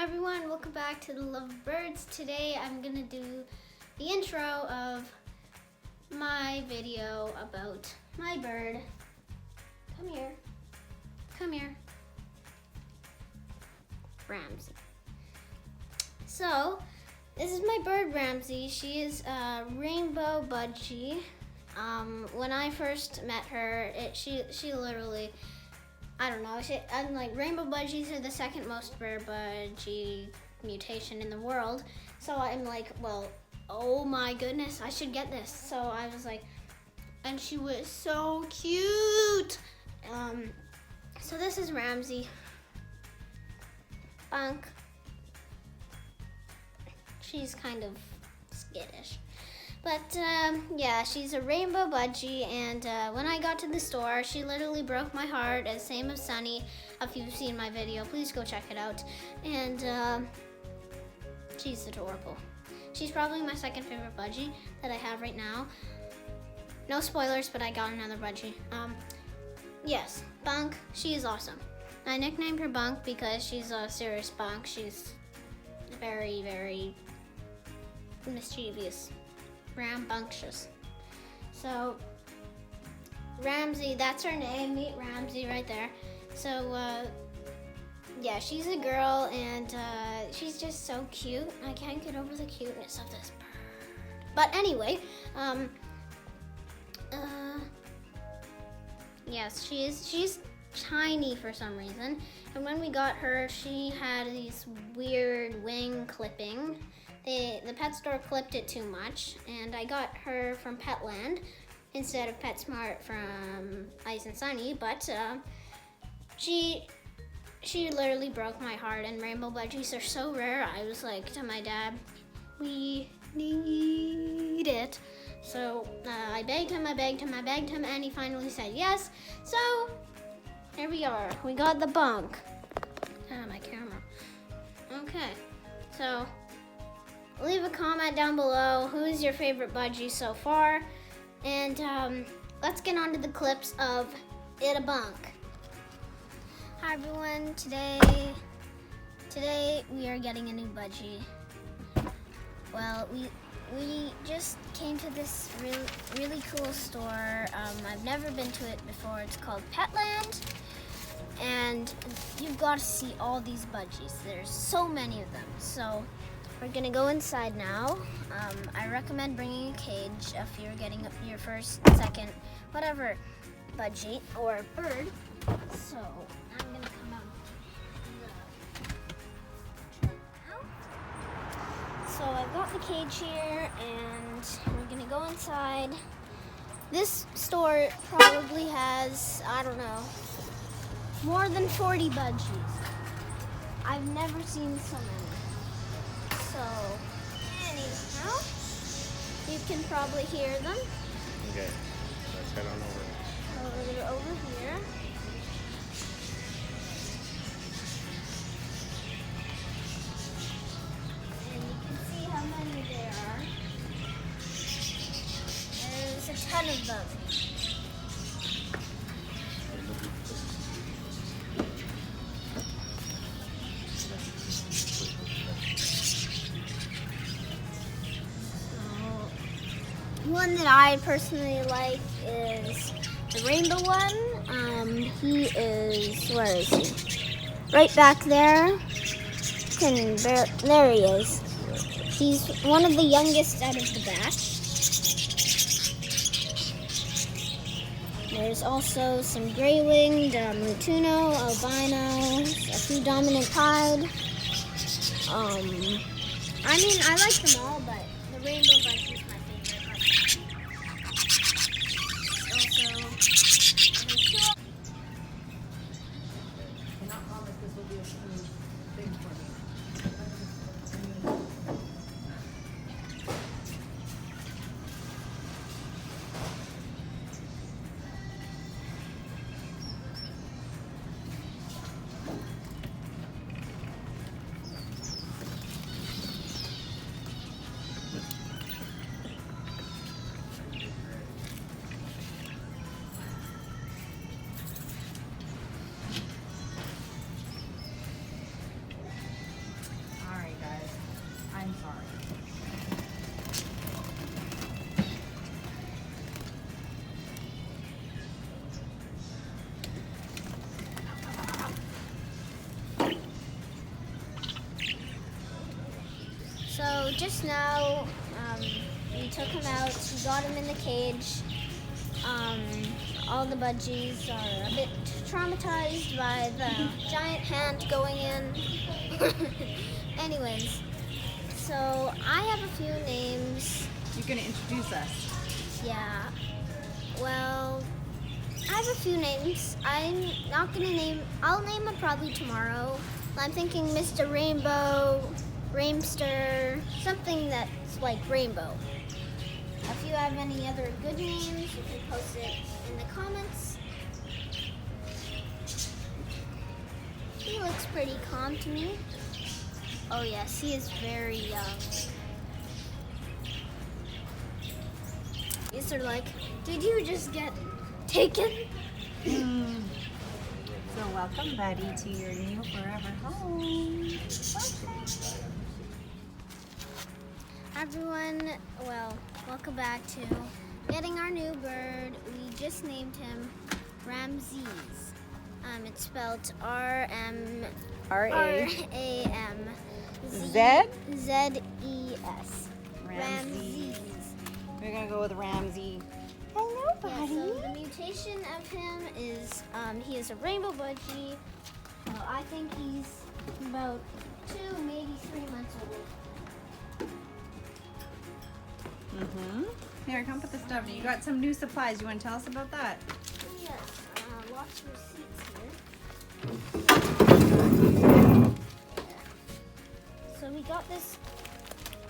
everyone, welcome back to the Love of Birds. Today I'm gonna do the intro of my video about my bird. Come here. Come here. Ramsey. So, this is my bird Ramsey. She is a rainbow budgie. When I first met her, she literally, I don't know, I'm like, rainbow budgies are the second most rare budgie mutation in the world. So I'm like, well, oh my goodness, I should get this. So I was like, and she was so cute. So this is Ramsey. Bunk. She's kind of skittish. But yeah, she's a rainbow budgie, and when I got to the store, she literally broke my heart, as same as Sunny. If you've seen my video, please go check it out. And she's adorable. She's probably my second favorite budgie that I have right now. No spoilers, but I got another budgie. Yes, Bunk, she is awesome. I nicknamed her Bunk because she's a serious bunk. She's very, very mischievous. Rambunctious. So Ramsey, that's her name. Meet Ramsey right there. So yeah, she's a girl, and she's just so cute. I can't get over the cuteness of this bird. But anyway, yes, she's tiny for some reason. And when we got her, she had these weird wing clipping. The pet store clipped it too much, and I got her from Petland instead of PetSmart from Ice and Sunny, but she literally broke my heart, and rainbow budgies are so rare. I was like to my dad, we need it. So I begged him, and he finally said yes. So here we are, we got the Bunk. My camera. Okay, so leave a comment down below. Who is your favorite budgie so far? And let's get on to the clips of It a Bunk. Hi everyone, today we are getting a new budgie. Well, we just came to this really cool store. I've never been to it before. It's called Petland. And you've got to see all these budgies. There's so many of them. So we're gonna go inside now. I recommend bringing a cage if you're getting your first, second, whatever budgie or bird. So I'm gonna come out. So I've got the cage here, and we're gonna go inside. This store probably has, I don't know, more than 40 budgies. I've never seen so many. So, anyhow, you can probably hear them. Okay, let's head on over. They're over here. And you can see how many there are. There's a ton of them. One that I personally like is the rainbow one. He is, where is he? Right back there. There he is. He's one of the youngest out of the batch. There's also some gray-winged, Mutuno, albino, a few dominant pied. I mean, I like them all, but the rainbow bunch is my favorite. Cannot promise this will be a smooth thing for me. So just now, we took him out. We got him in the cage. All the budgies are a bit traumatized by the giant hand going in. Anyways, so I have a few names. You're gonna introduce us. Yeah. Well, I have a few names. I'm not gonna name. I'll name them probably tomorrow. I'm thinking Mr. Rainbow, Rainster, something that's like rainbow. If you have any other good names, you can post it in the comments. He looks pretty calm to me. Oh yes, he is very young. These are like, did you just get taken? So welcome, Buddy, to your new forever home. Everyone, well, welcome back to getting our new bird. We just named him Ramses. It's spelled R-M-R-A-M. Zed? Z-E-S. Ramses. We're gonna go with Ramsey. Hello, Yeah, Buddy. so the mutation of him is he is a rainbow budgie. I think he's about 2, maybe 3 months old. Here, come put the stuff. You got some new supplies. You want to tell us about that? Yes, lots of receipts here. So we got this.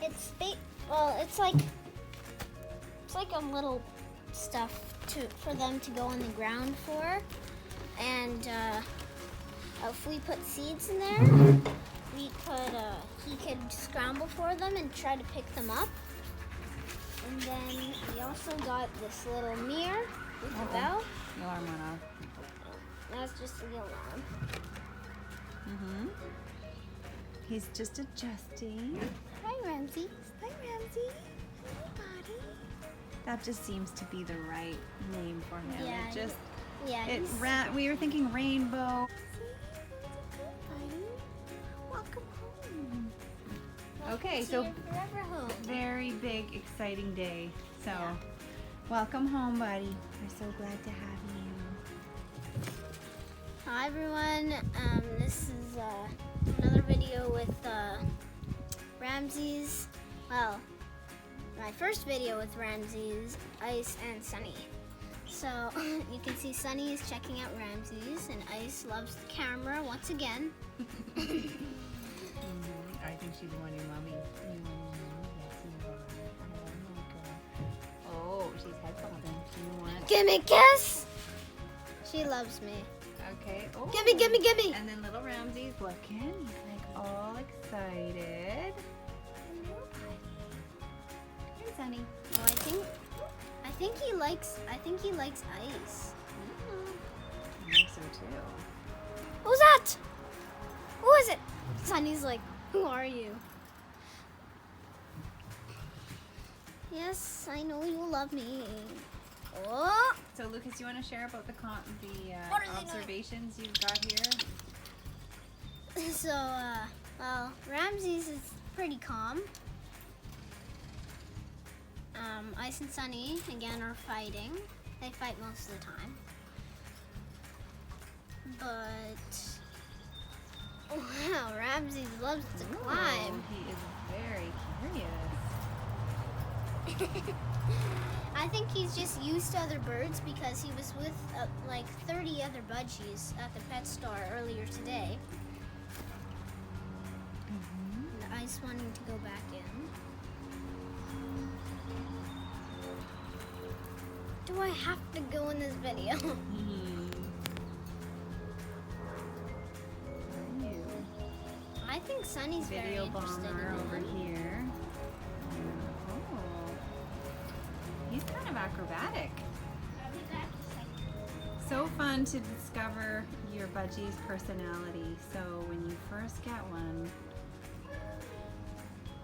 It's like a little stuff for them to go on the ground for, and if we put seeds in there, he could scramble for them and try to pick them up. And then we also got this little mirror with a bell. The alarm went off. That's just the alarm. He's just adjusting. Hi, Ramsey. Hi, Ramsey. Hi, Buddy. That just seems to be the right name for him. Yeah, It just, Yeah. we were thinking rainbow. Welcome home. Okay, so forever home. very big, exciting day. So, Yeah. welcome home, buddy. We're so glad to have you. Hi everyone. This is another video with Ramses. Well, my first video with Ramses, Ice, and Sunny. So you can see Sunny is checking out Ramses, and Ice loves the camera once again. I think she's wanting mommy. Oh, she's head holding. She wants. Gimme kiss. She loves me. Okay. Oh. Gimme, gimme, gimme. And then little Ramsey's looking. He's like all excited. Hey, Sunny. Oh, I think he likes ice. I think so too. Who's that? Who is it? Sunny's like, who are you? Yes, I know you love me. Oh, So Lucas, you want to share about the What are they doing? observations you've got here? so well, Ramses is pretty calm. Ice and Sunny again are fighting. They fight most of the time, but wow, Ramses loves to climb. He is very curious. I think he's just used to other birds because he was with like 30 other budgies at the pet store earlier today. And Ice wanting to go back in. Do I have to go in this video? I think Sunny's very Video interested bomber in over him. here. Oh, he's kind of acrobatic. I'll be back in a second. So fun to discover your budgie's personality. So when you first get one,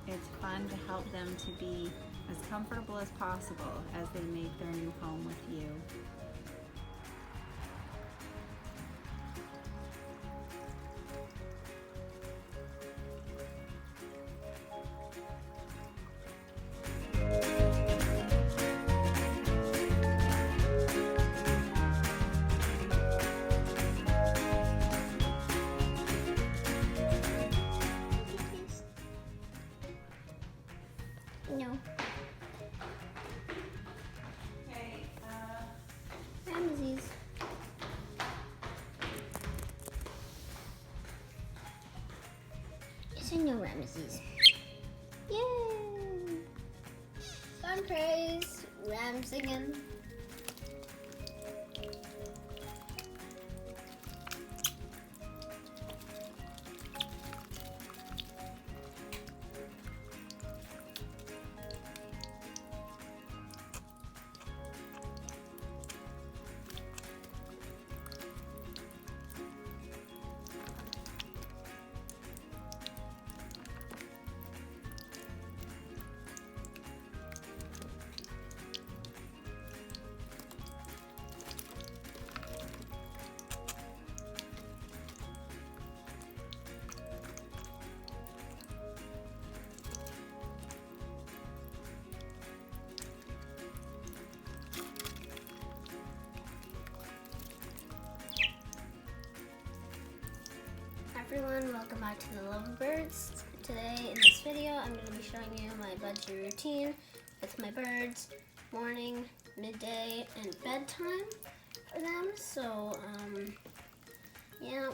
it's fun to help them to be as comfortable as possible as they make their new home with you. Say no, Ramses. Yay! Sun praise, Ram singing. Everyone, welcome back to the Lovebirds. Today in this video, I'm going to be showing you my budgie routine with my birds, morning, midday, and bedtime for them. So, yeah,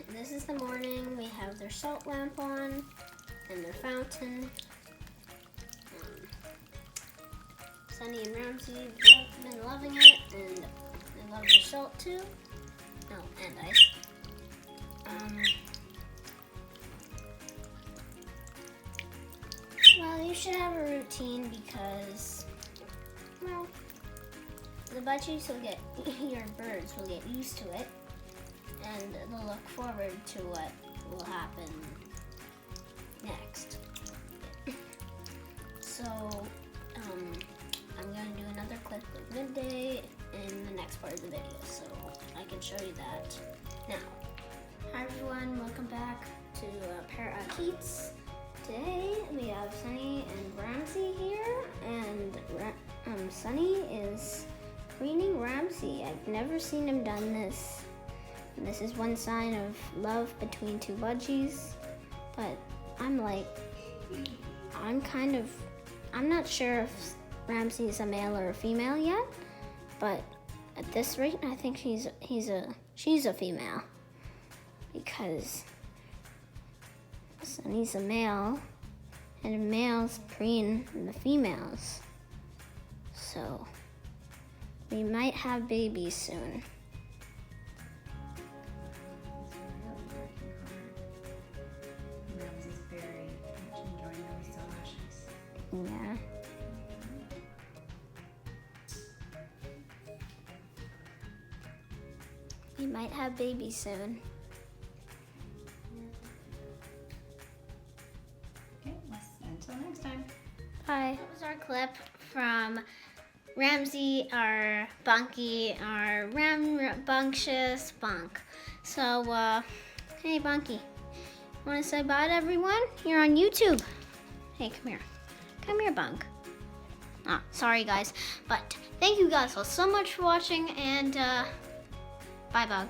this is the morning. We have their salt lamp on and their fountain. Sunny and Ramsey have been loving it, and they love the salt too. Oh, and ice. Well, you should have a routine because, well, the budgies will get, your birds will get used to it, and they'll look forward to what will happen next. So, I'm going to do another clip of midday in the next part of the video, so I can show you that now. Hi everyone, welcome back to Cutest. Today we have Sunny and Ramsey here, and Sunny is preening Ramsey. I've never seen him done this. And this is one sign of love between two budgies, but I'm not sure if Ramsey is a male or a female yet, but at this rate, I think she's a female. Because Sunny's a male, and the males preen the females. So, we might have babies soon. Ramsey's very much enjoying those delicious. Yeah. We might have babies soon. Until next time. Bye. That was our clip from Ramsey, our Bunky, our rambunctious bunk. So, hey Bunky, want to say bye to everyone? You're on YouTube. Hey, come here. Come here, Bunk. Ah, sorry guys, but thank you guys all so much for watching, and bye, Bunk.